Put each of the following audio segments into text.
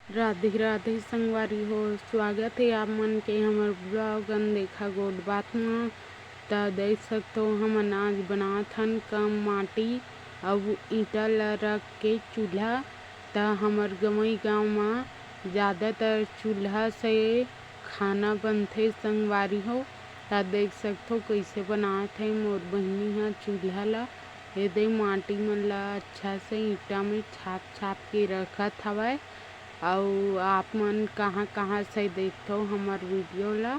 राधे राधे संगवारी हो। स्वागत है आप मन के हमर ब्लॉग अनदेखा गोट बात में। त देख सकते हो हमन आज बनात हन कम माटी अउ ईटा ला रख के चूल्हा। त हमर गंवई गाँव में ज़्यादातर चूल्हा से खाना बनथे संगवारी हो। त देख सकते हो कैसे बनात है मोर बहिनी ह चूल्हा ला। एदे माटी मन ला अच्छा से ईटा में छाप छाप के रखत हवय। और आप मन कहाँ कहाँ से देखते हो हमार वीडियो ला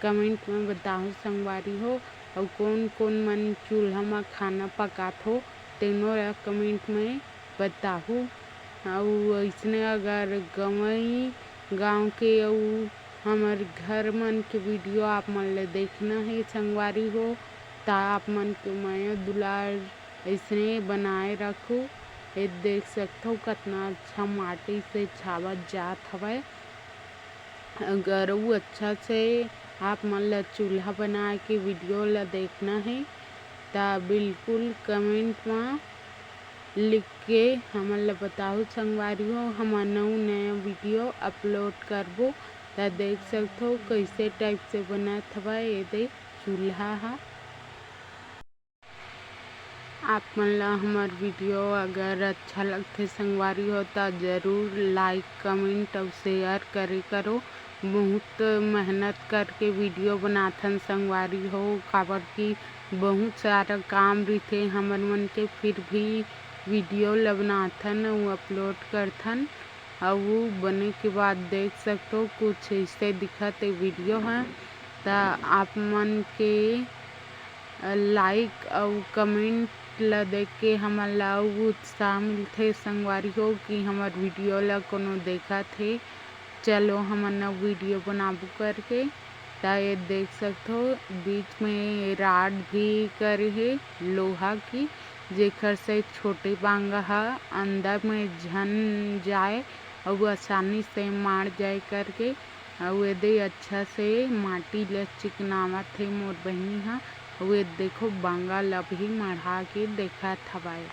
कमेंट में बताओ संगवारी हो। और कौन कौन मन चूल्हा में खाना पकात हो तेनो ला कमेंट में बताओ। और ऐसने अगर गंवई गाँव के और हमार घर मन के वीडियो आप मन ले देखना है संगवारी हो ता आप मन के माया दुलार ऐसने बनाए रखो। ये देख सकते हो कितना अच्छा माटी से छावत जात हवय। अगर वो अच्छा से आप मन ला चूल्हा बना के वीडियो ला देखना है ता बिल्कुल कमेंट में लिख के हमन ला बताओ संगवारी हो। हम नया वीडियो अपलोड करबो ता देख सकते हो कैसे टाइप से बनत हवय। ये देख चूल्हा हा। आप मन ला हमार वीडियो अगर अच्छा लगथे संगवारी हो तो ज़रूर लाइक कमेंट और शेयर करे करो। बहुत मेहनत करके वीडियो बनाथन संगवारी हो काबर की बहुत सारा काम रहिथे हमन मन के फिर भी वीडियो ला बनाथन और अपलोड करथन। और वो बने के बाद देख सकते हो कुछ ऐसे दिखत है वीडियो है। तो आप मन के लाइक और कमेंट ला देख के हमन ला उत्साह मिलथे संगवारी हो कि हमार वीडियो ला कोनो देखत हे। चलो हमन वीडियो बनाबो करके। ता ये देख सकते हो बीच में राड भी करे हे लोहा की जेकर से छोटे बांगा हा अंदर में झन जाए और आसानी से मार जाए करके। और ये अच्छा से माटी ला चिकनावत हे मोर बहिनी हा। और ये देखो बांगा ला भी मढ़ा के देखत हवय।